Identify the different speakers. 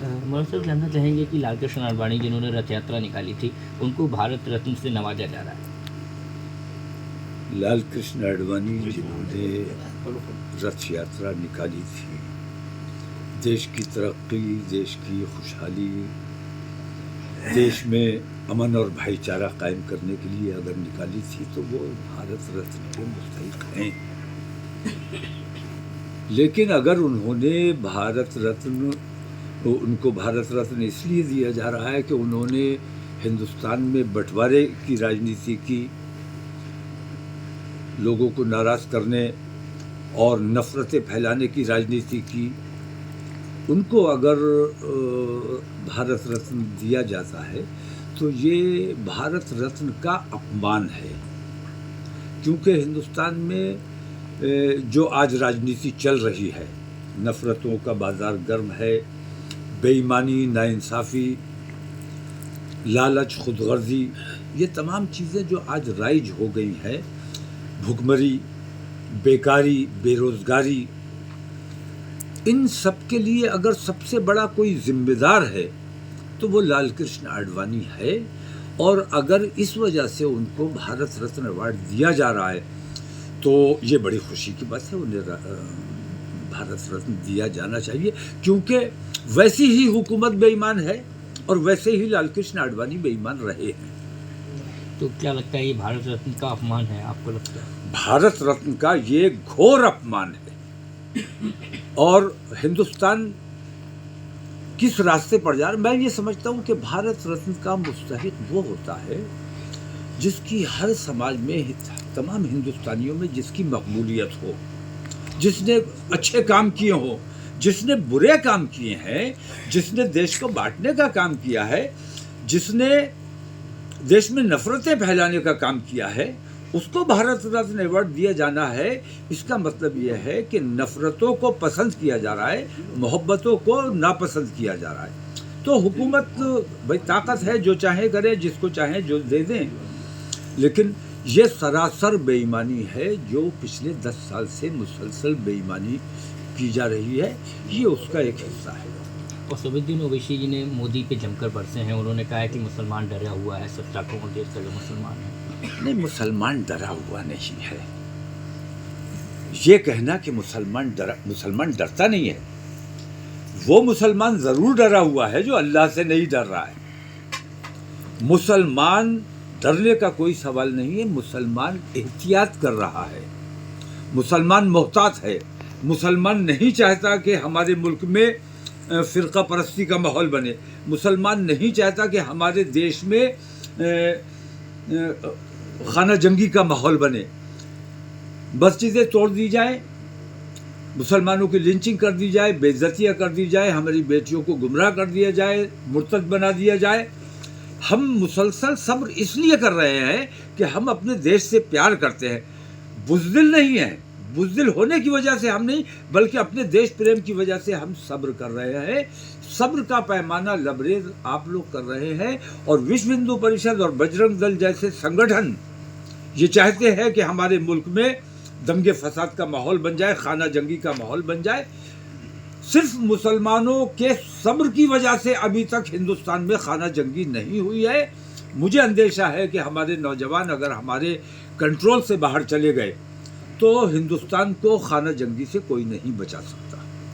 Speaker 1: मगर सर जानना चाहेंगे कि लाल कृष्ण आडवाणी जिन्होंने रथ यात्रा निकाली थी उनको भारत रत्न से नवाजा जा रहा है।
Speaker 2: लाल कृष्ण आडवाणी जिन्होंने रथ यात्रा निकाली थी, देश की तरक्की, देश की खुशहाली, देश में अमन और भाईचारा कायम करने के लिए अगर निकाली थी तो वो भारत रत्न के मुस्तहिक हैं। लेकिन अगर उन्होंने उनको भारत रत्न इसलिए दिया जा रहा है कि उन्होंने हिंदुस्तान में बंटवारे की राजनीति की, लोगों को नाराज़ करने और नफरतें फैलाने की राजनीति की, उनको अगर भारत रत्न दिया जाता है तो ये भारत रत्न का अपमान है। क्योंकि हिंदुस्तान में जो आज राजनीति चल रही है, नफरतों का बाजार गर्म है, बेईमानी, नाइंसाफ़ी, लालच, खुदगर्जी, ये तमाम चीज़ें जो आज राइज हो गई हैं, भुखमरी, बेकारी, बेरोज़गारी, इन सब के लिए अगर सबसे बड़ा कोई जिम्मेदार है तो वो लाल कृष्ण आडवाणी है। और अगर इस वजह से उनको भारत रत्न अवार्ड दिया जा रहा है तो ये बड़ी खुशी की बात है, उन्हें भारत रत्न दिया जाना चाहिए। क्योंकि वैसी ही हुकूमत बेईमान है और वैसे ही लाल कृष्ण आडवाणी बेईमान रहे हैं।
Speaker 1: तो क्या लगता है ये भारत रत्न का अपमान है, आपको लगता है?
Speaker 2: भारत रत्न का ये घोर अपमान है। और हिंदुस्तान किस रास्ते पर जा रहा है, मैं ये समझता हूँ कि भारत रत्न का मुस्तहिक वो होता है जिसकी हर समाज में, तमाम हिंदुस्तानियों में जिसकी मकबूलियत हो, जिसने अच्छे काम किए हो, जिसने बुरे काम किए हैं, जिसने देश को बांटने का काम किया है, जिसने देश में नफरतें फैलाने का काम किया है, उसको भारत रत्न अवार्ड दिया जाना है। इसका मतलब यह है कि नफरतों को पसंद किया जा रहा है, मोहब्बतों को नापसंद किया जा रहा है। तो हुकूमत भाई ताकत है, जो चाहे करे, जिसको चाहे जो दे दें। लेकिन ये सरासर बेईमानी है जो पिछले 10 साल से मुसलसल बेईमानी की जा रही है, ये उसका एक हिस्सा है।
Speaker 1: और सबिद्दीन ओवैसी जी ने मोदी पे जमकर बरसे हैं। उन्होंने कहा है कि मुसलमान डरा हुआ है, 70 करोड़ देश का जो मुसलमान है।
Speaker 2: नहीं, मुसलमान डरा हुआ नहीं है। ये कहना कि मुसलमान डरता नहीं है, वो मुसलमान ज़रूर डरा हुआ है जो अल्लाह से नहीं डर रहा है। मुसलमान डरने का कोई सवाल नहीं है, मुसलमान एहतियात कर रहा है, मुसलमान मोहतात है। मुसलमान नहीं चाहता कि हमारे मुल्क में फ़िरका परस्ती का माहौल बने। मुसलमान नहीं चाहता कि हमारे देश में खाना जंगी का माहौल बने, मस्जिदें तोड़ दी जाए, मुसलमानों की लिंचिंग कर दी जाए, बेइज्जतियाँ कर दी जाए, हमारी बेटियों को गुमराह कर दिया जाए, मुर्तद बना दिया जाए। हम मुसलसल सब्र इसलिए कर रहे हैं कि हम अपने देश से प्यार करते हैं, बुज़दिल नहीं है। बुज़दिल होने की वजह से हम नहीं, बल्कि अपने देश प्रेम की वजह से हम सब्र कर रहे हैं। सब्र का पैमाना लबरेज आप लोग कर रहे हैं। और विश्व हिंदू परिषद और बजरंग दल जैसे संगठन ये चाहते हैं कि हमारे मुल्क में दंगे फसाद का माहौल बन जाए, खाना जंगी का माहौल बन जाए। सिर्फ मुसलमानों के सब्र की वजह से अभी तक हिंदुस्तान में खाना जंगी नहीं हुई है। मुझे अंदेशा है कि हमारे नौजवान अगर हमारे कंट्रोल से बाहर चले गए तो हिंदुस्तान को खाना जंगी से कोई नहीं बचा सकता।